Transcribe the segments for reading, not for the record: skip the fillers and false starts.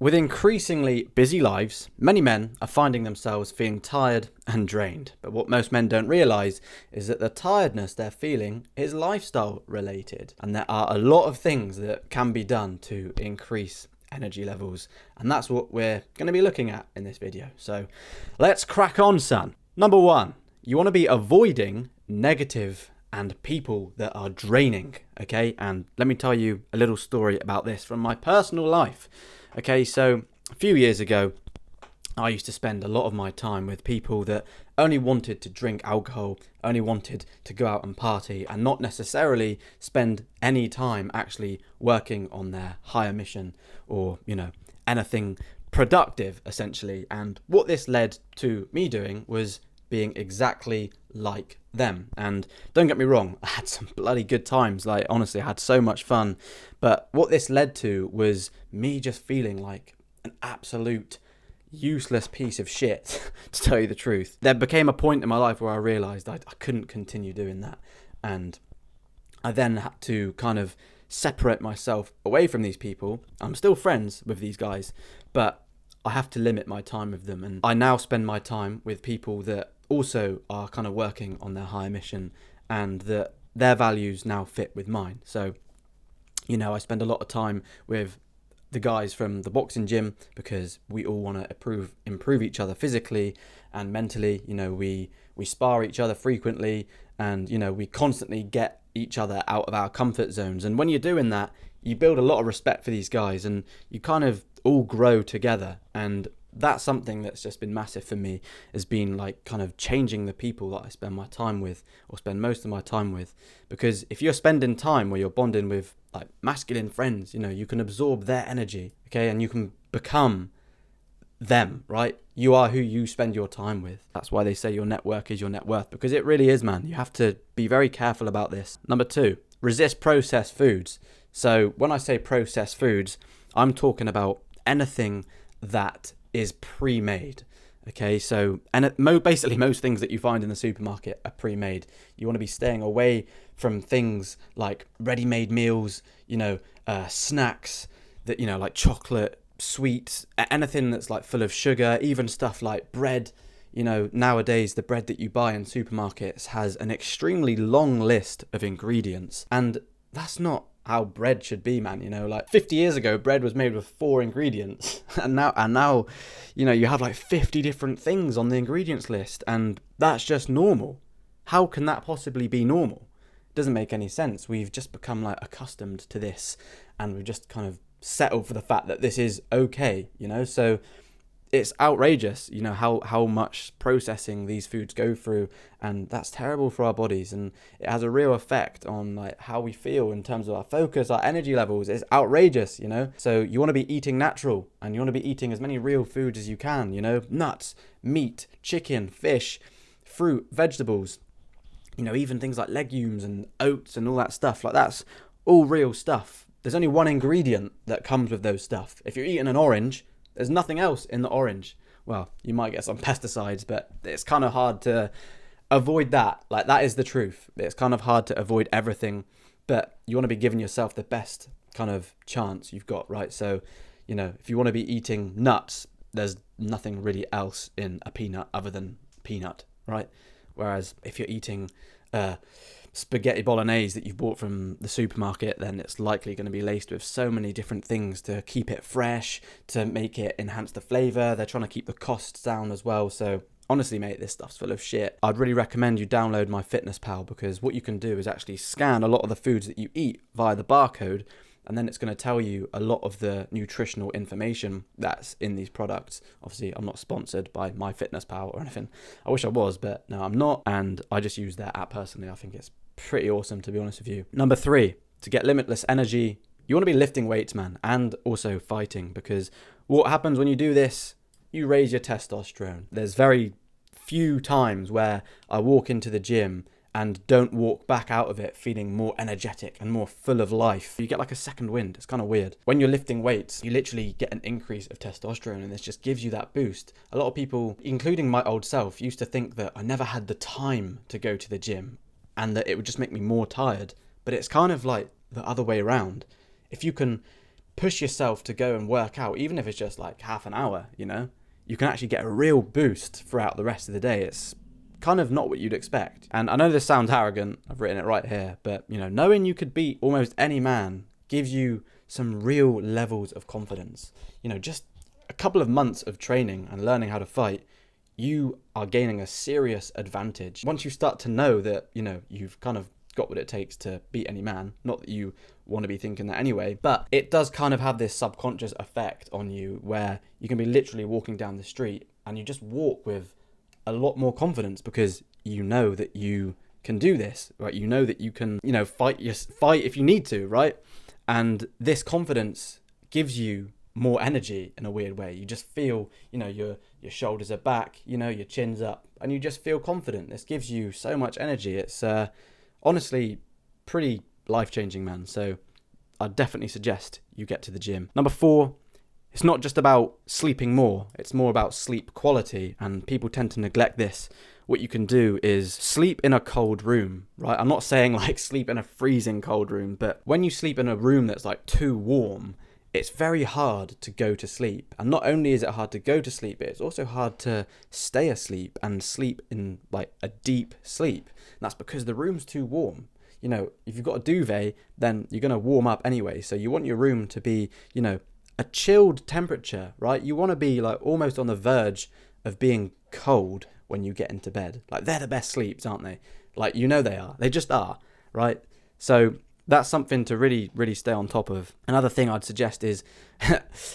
With increasingly busy lives, many men are finding themselves feeling tired and drained. But what most men don't realise is that the tiredness they're feeling is lifestyle related. And there are a lot of things that can be done to increase energy levels. And that's what we're going to be looking at in this video. So let's crack on, son. Number one, you want to be avoiding negative and people that are draining, okay? And let me tell you a little story about this from my personal life. Okay, so a few years ago, I used to spend a lot of my time with people that only wanted to drink alcohol, only wanted to go out and party, and not necessarily spend any time actually working on their higher mission or, anything productive, essentially. And what this led to me doing was being exactly like them. And don't get me wrong, I had some bloody good times. Like, honestly, I had so much fun. But what this led to was me just feeling like an absolute useless piece of shit, to tell you the truth. There became a point in my life where I realized I couldn't continue doing that. And I then had to kind of separate myself away from these people. I'm still friends with these guys, but I have to limit my time with them. And I now spend my time with people that also are kind of working on their higher mission and that their values now fit with mine. So, I spend a lot of time with the guys from the boxing gym because we all want to improve each other physically and mentally. We spar each other frequently, and we constantly get each other out of our comfort zones. And when you're doing that, you build a lot of respect for these guys and you kind of all grow together. And that's something that's just been massive for me, has been like kind of changing the people that I spend my time with, or spend most of my time with. Because if you're spending time where you're bonding with like masculine friends, you can absorb their energy, okay, and you can become them, right? You are who you spend your time with. That's why they say your network is your net worth, because it really is, man. You have to be very careful about this. Number two, resist processed foods. So when I say processed foods, I'm talking about anything that is pre-made. Okay, so basically most things that you find in the supermarket are pre-made. You want to be staying away from things like ready-made meals, snacks that, like chocolate, sweets, anything that's like full of sugar, even stuff like bread. Nowadays the bread that you buy in supermarkets has an extremely long list of ingredients, and that's not how bread should be, man. Like 50 years ago, bread was made with 4 ingredients, and now, you have like 50 different things on the ingredients list, and that's just normal. How can that possibly be normal? It doesn't make any sense. We've just become like accustomed to this, and we've just kind of settled for the fact that this is okay, so it's outrageous, how much processing these foods go through, and that's terrible for our bodies, and it has a real effect on like how we feel in terms of our focus, our energy levels. It's outrageous, So you want to be eating natural, and you want to be eating as many real foods as you can, nuts, meat, chicken, fish, fruit, vegetables, even things like legumes and oats and all that stuff. Like, that's all real stuff. There's only one ingredient that comes with those stuff. If you're eating an orange, there's nothing else in the orange. Well, you might get some pesticides, but it's kind of hard to avoid that. Like, that is the truth. It's kind of hard to avoid everything, but you want to be giving yourself the best kind of chance you've got, right? So, if you want to be eating nuts, there's nothing really else in a peanut other than peanut, right? Whereas if you're eating spaghetti bolognese that you've bought from the supermarket, then it's likely going to be laced with so many different things to keep it fresh, to make it enhance the flavour. They're trying to keep the costs down as well. So honestly, mate, this stuff's full of shit. I'd really recommend you download My Fitness Pal, because what you can do is actually scan a lot of the foods that you eat via the barcode, and then it's going to tell you a lot of the nutritional information that's in these products. Obviously, I'm not sponsored by My Fitness Pal or anything. I wish I was, but no, I'm not. And I just use their app personally. I think it's pretty awesome, to be honest with you. Number 3, to get limitless energy, you want to be lifting weights, man, and also fighting, because what happens when you do this, you raise your testosterone. There's very few times where I walk into the gym and don't walk back out of it feeling more energetic and more full of life. You get like a second wind. It's kind of weird. When you're lifting weights, you literally get an increase of testosterone, and this just gives you that boost. A lot of people, including my old self, used to think that I never had the time to go to the gym and that it would just make me more tired. But it's kind of like the other way around. If you can push yourself to go and work out, even if it's just like half an hour, you know, you can actually get a real boost throughout the rest of the day. It's kind of not what you'd expect. And I know this sounds arrogant, I've written it right here, but you know, knowing you could beat almost any man gives you some real levels of confidence. You know, just a couple of months of training and learning how to fight, you are gaining a serious advantage. Once you start to know that, you know, you've kind of got what it takes to beat any man, not that you want to be thinking that anyway, but it does kind of have this subconscious effect on you where you can be literally walking down the street and you just walk with a lot more confidence because you know that you can do this, right? You know that you can, you know, fight if you need to, right? And this confidence gives you more energy in a weird way. You just feel, you know, your shoulders are back, you know, your chin's up, and you just feel confident. This gives you so much energy. It's honestly pretty life-changing, man. So I'd definitely suggest you get to the gym. Number 4, it's not just about sleeping more, it's more about sleep quality, and people tend to neglect this. What you can do is sleep in a cold room, right? I'm not saying like sleep in a freezing cold room, but when you sleep in a room that's like too warm, it's very hard to go to sleep. And not only is it hard to go to sleep, but it's also hard to stay asleep and sleep in like a deep sleep. And that's because the room's too warm. You know, if you've got a duvet, then you're going to warm up anyway. So you want your room to be, you know, a chilled temperature, right? You want to be like almost on the verge of being cold when you get into bed. Like, they're the best sleeps, aren't they? Like, you know they are. They just are, right? So that's something to really, really stay on top of. Another thing I'd suggest is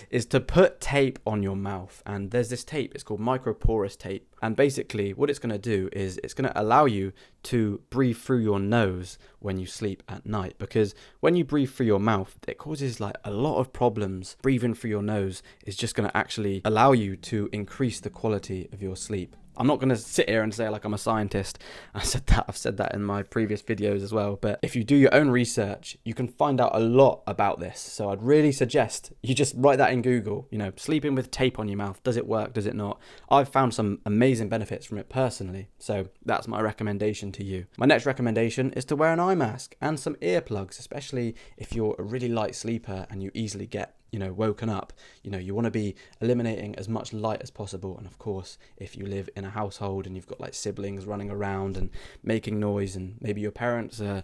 is to put tape on your mouth. And there's this tape, it's called microporous tape. And basically what it's going to do is it's going to allow you to breathe through your nose when you sleep at night. Because when you breathe through your mouth, it causes like a lot of problems. Breathing through your nose is just going to actually allow you to increase the quality of your sleep. I'm not going to sit here and say like I'm a scientist. I've said that in my previous videos as well. But if you do your own research, you can find out a lot about this. So I'd really suggest you just write that in Google. You know, sleeping with tape on your mouth. Does it work? Does it not? I've found some amazing benefits from it personally. So that's my recommendation to you. My next recommendation is to wear an eye mask and some earplugs, especially if you're a really light sleeper and you easily get, you know, woken up. You know, you want to be eliminating as much light as possible. And of course, if you live in a household and you've got like siblings running around and making noise, and maybe your parents are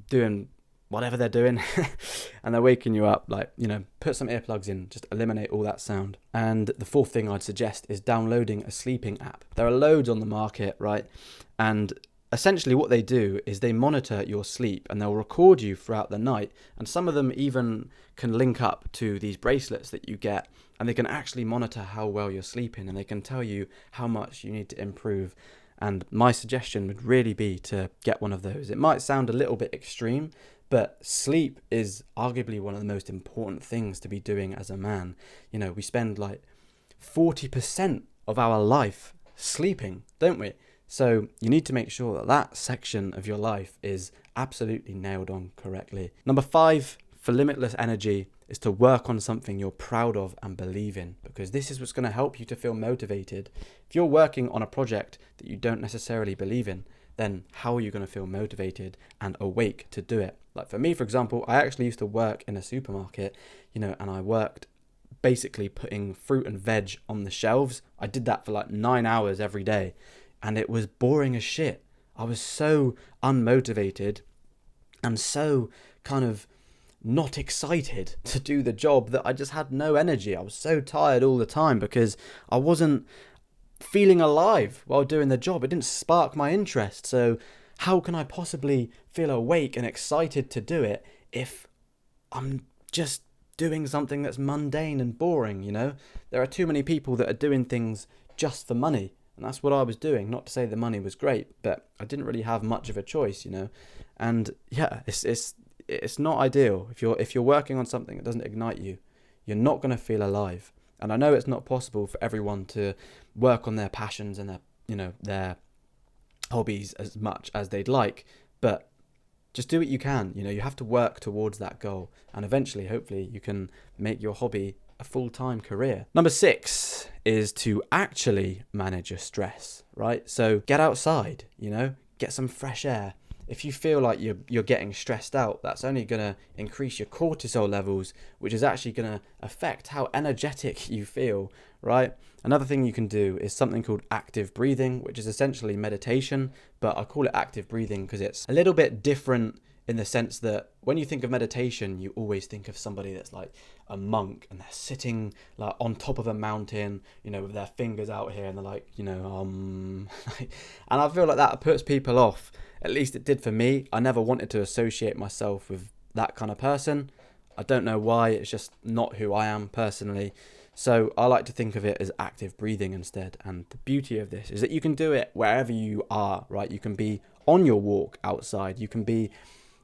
doing whatever they're doing and they're waking you up, like, you know, put some earplugs in, just eliminate all that sound. And the 4th thing I'd suggest is downloading a sleeping app. There are loads on the market, right? And essentially what they do is they monitor your sleep and they'll record you throughout the night. And some of them even can link up to these bracelets that you get, and they can actually monitor how well you're sleeping, and they can tell you how much you need to improve. And my suggestion would really be to get one of those. It might sound a little bit extreme, but sleep is arguably one of the most important things to be doing as a man. You know, we spend like 40% of our life sleeping, don't we? So you need to make sure that that section of your life is absolutely nailed on correctly. Number 5 for limitless energy is to work on something you're proud of and believe in, because this is what's going to help you to feel motivated. If you're working on a project that you don't necessarily believe in, then how are you going to feel motivated and awake to do it? Like for me, for example, I actually used to work in a supermarket, you know, and I worked basically putting fruit and veg on the shelves. I did that for like 9 hours every day, and it was boring as shit. I was so unmotivated and so kind of not excited to do the job that I just had no energy. I was so tired all the time because I wasn't feeling alive while doing the job. It didn't spark my interest. So how can I possibly feel awake and excited to do it if I'm just doing something that's mundane and boring, you know? There are too many people that are doing things just for money, and that's what I was doing. Not to say the money was great, but I didn't really have much of a choice, you know? And yeah, it's not ideal. If you're working on something that doesn't ignite you, you're not going to feel alive. And I know it's not possible for everyone to work on their passions and their hobbies as much as they'd like, but just do what you can. You know, you have to work towards that goal, and eventually, hopefully, you can make your hobby a full-time career. Number 6 is to actually manage your stress, right? So get outside, you know, get some fresh air. if you feel like you're getting stressed out, that's only going to increase your cortisol levels, which is actually going to affect how energetic you feel, right? Another thing you can do is something called active breathing, which is essentially meditation, but I call it active breathing because it's a little bit different in the sense that when you think of meditation, you always think of somebody that's like a monk and they're sitting like on top of a mountain, with their fingers out here and they're like, and I feel like that puts people off. At least it did for me. I never wanted to associate myself with that kind of person. I don't know why, it's just not who I am personally. So I like to think of it as active breathing instead. And the beauty of this is that you can do it wherever you are, right? You can be on your walk outside. You can be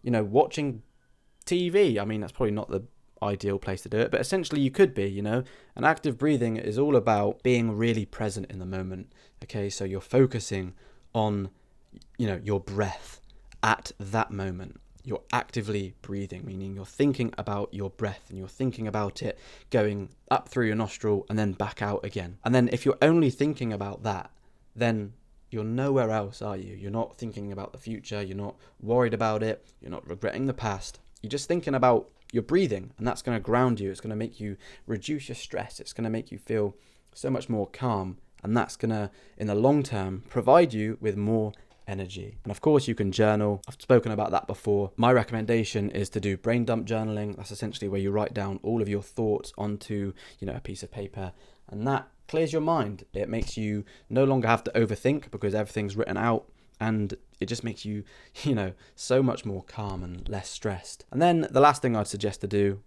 watching TV. I mean, that's probably not the ideal place to do it, but essentially you could be, and active breathing is all about being really present in the moment. Okay, so you're focusing on, your breath at that moment. You're actively breathing, meaning you're thinking about your breath and you're thinking about it going up through your nostril and then back out again. And then if you're only thinking about that, then you're nowhere else, are you? You're not thinking about the future. You're not worried about it. You're not regretting the past. You're just thinking about your breathing, and that's going to ground you. It's going to make you reduce your stress. It's going to make you feel so much more calm, and that's going to, in the long term, provide you with more energy. And of course, you can journal. I've spoken about that before. My recommendation is to do brain dump journaling. That's essentially where you write down all of your thoughts onto, a piece of paper, and that clears your mind. It makes you no longer have to overthink because everything's written out, and it just makes you, so much more calm and less stressed. And then the last thing I'd suggest to do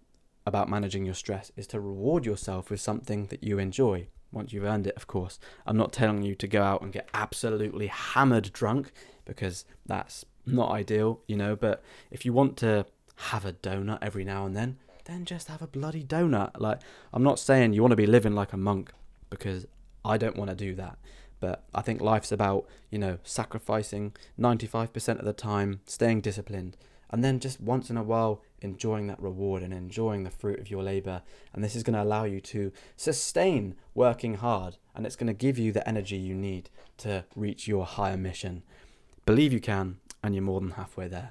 about managing your stress is to reward yourself with something that you enjoy. Once you've earned it, of course. I'm not telling you to go out and get absolutely hammered drunk because that's not ideal, but if you want to have a donut every now and then just have a bloody donut. Like, I'm not saying you want to be living like a monk because I don't want to do that. But I think life's about, sacrificing 95% of the time, staying disciplined, and then just once in a while enjoying that reward and enjoying the fruit of your labor. And this is going to allow you to sustain working hard, and it's going to give you the energy you need to reach your higher mission. Believe you can, and you're more than halfway there.